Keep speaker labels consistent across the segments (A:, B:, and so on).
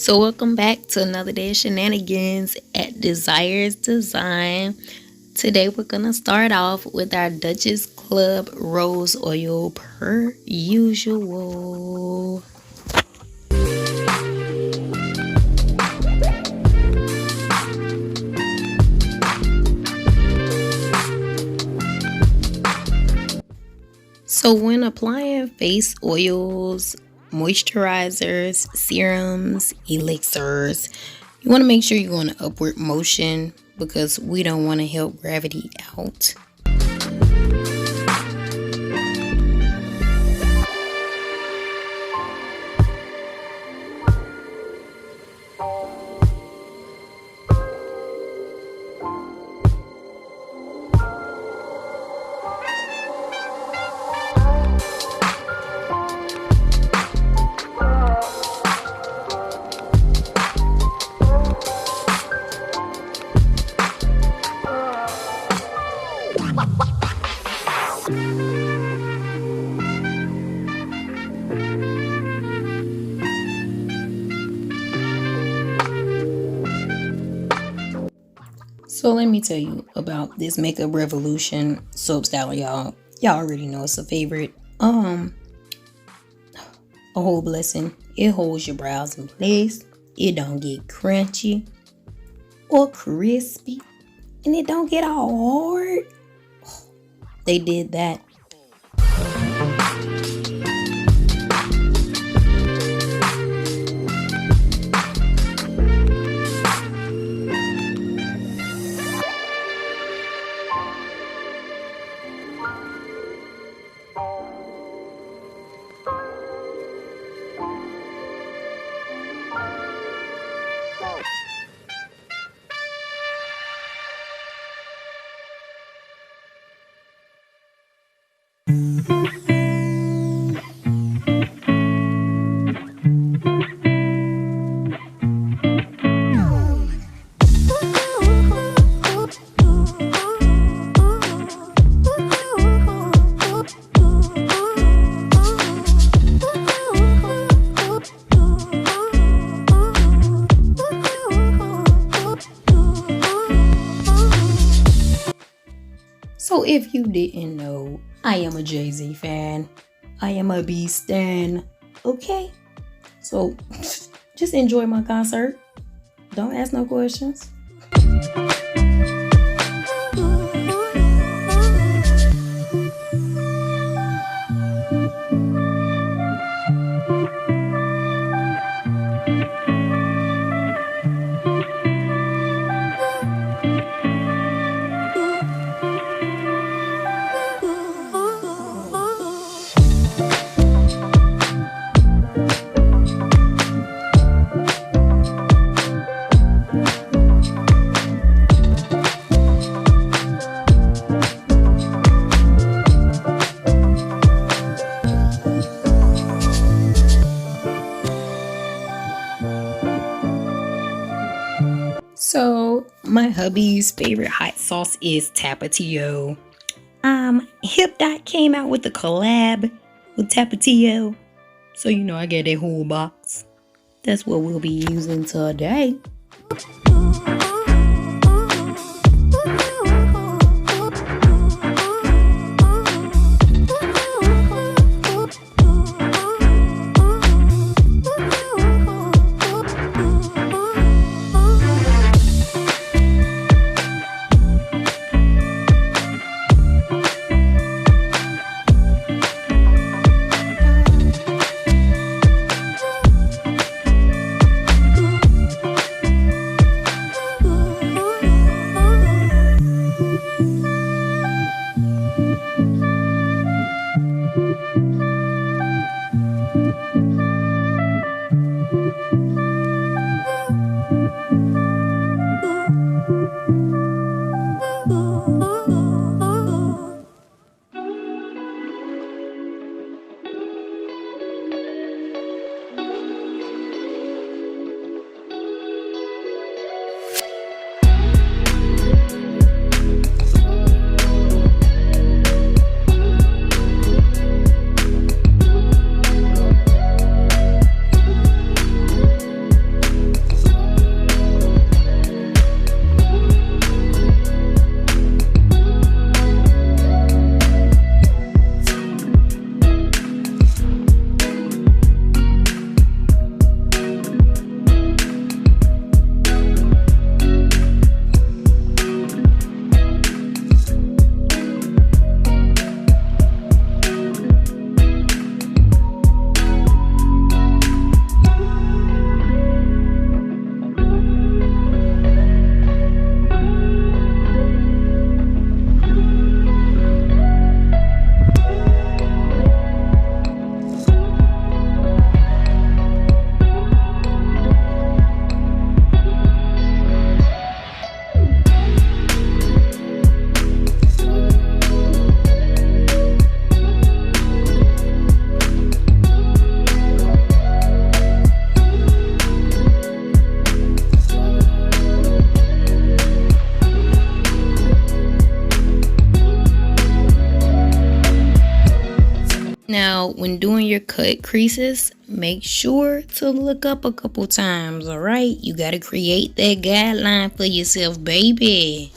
A: So welcome back to another day of shenanigans at Desires Design. Today we're gonna start off with our Duchess Club Rose Oil per usual. So when applying face oils, moisturizers, serums, elixirs, you want to make sure you're going to upward motion because we don't want to help gravity out. So let me tell you about this Makeup Revolution soap style, y'all. Y'all already know it's a favorite. A whole blessing. It holds your brows in place. It don't get crunchy or crispy. And it don't get all hard. They did that. So if you didn't know, I am a Jay-Z fan. I am a B stan. Okay? So just enjoy my concert. Don't ask no questions. So my hubby's favorite hot sauce is Tapatio. Hip Dot came out with a collab with Tapatio. So you know I get that whole box. That's what we'll be using today. when doing your cut creases, make sure to look up a couple times, alright? You gotta create that guideline for yourself, baby.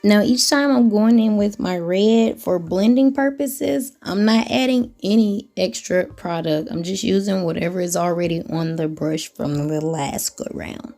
A: Now each time I'm going in with my red for blending purposes, I'm not adding any extra product. I'm just using whatever is already on the brush from the last go round.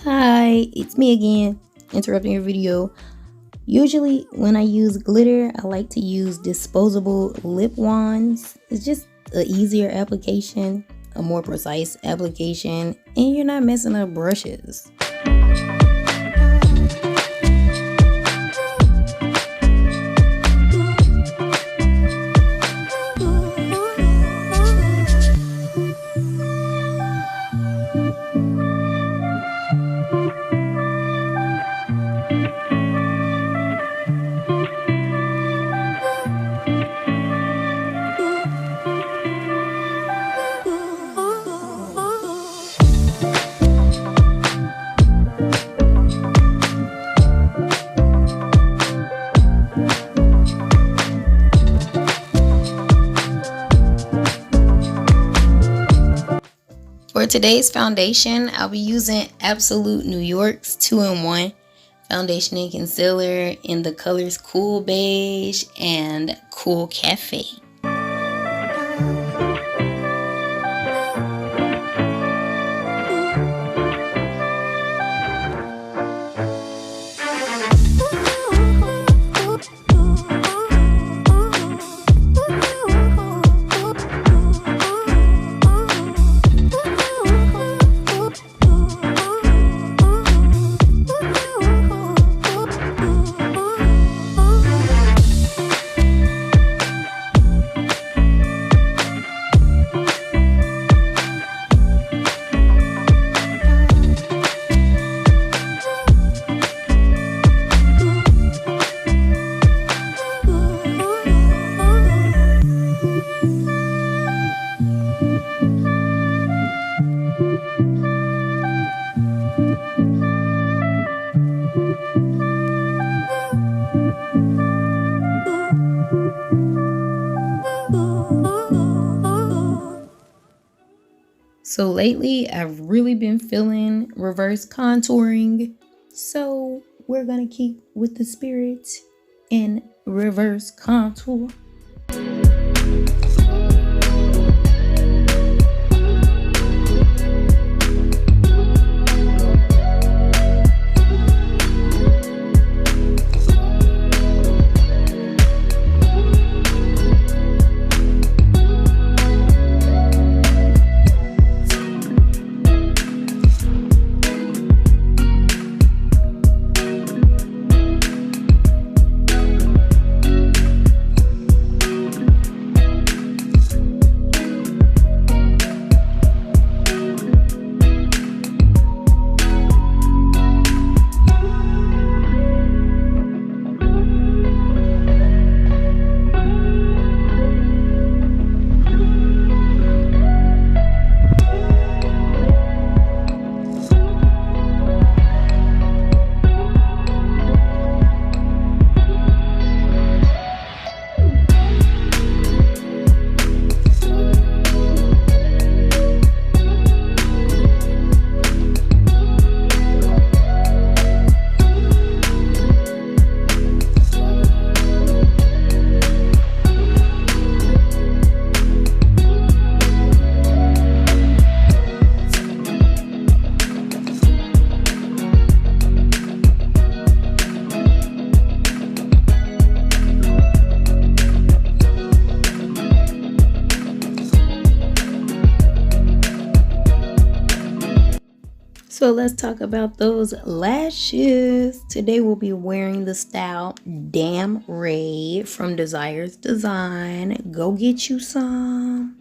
A: Hi, it's me again, interrupting your video. Usually when I use glitter, I like to use disposable lip wands. It's just an easier application, a more precise application, and you're not messing up brushes. For today's foundation, I'll be using Absolute New York's 2-in-1 foundation and concealer in the colors Cool Beige and Cool Cafe. So lately, I've really been feeling reverse contouring. So we're gonna keep with the spirit and reverse contour. So let's talk about those lashes. Today we'll be wearing the style Damn Ray from Desires Design. Go get you some.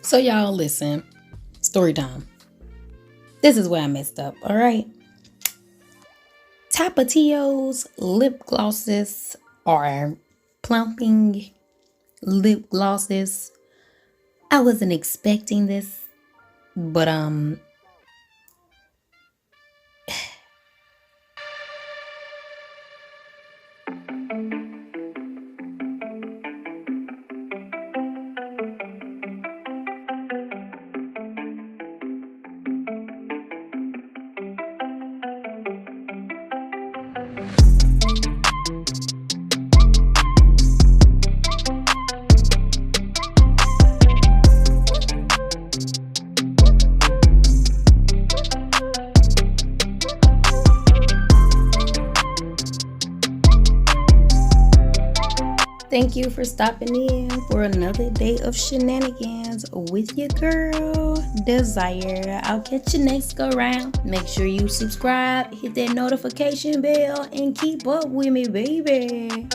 A: So y'all listen, story time. This is where I messed up, all right? Tapatio's lip glosses are plumping lip glosses. I wasn't expecting this, but Thank you for stopping in for another day of shenanigans with your girl, Desire. I'll catch you next go round. Make sure you subscribe, hit that notification bell, and keep up with me, baby.